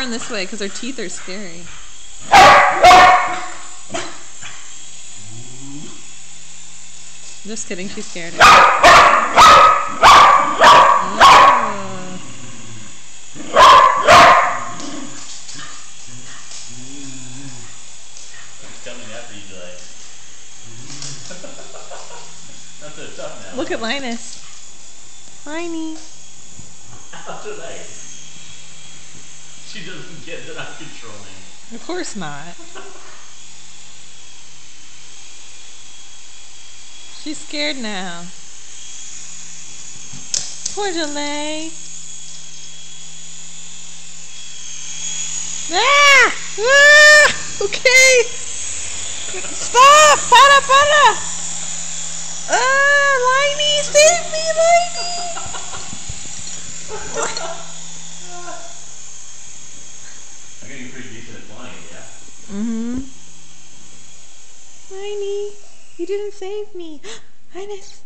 run this way because her teeth are scary. Just kidding, she's scared. Oh. Coming after you, like. Not so tough now. Look at Linus. Liney. After that, she doesn't get that I'm controlling. Of course not. She's scared now. Poor Jolie. Ah! Ah! Okay. Stop! Para! Ah, Liney, save me, Liney! I'm getting pretty decent at flying, yeah? Mm-hmm. Liney, you didn't save me. Linus.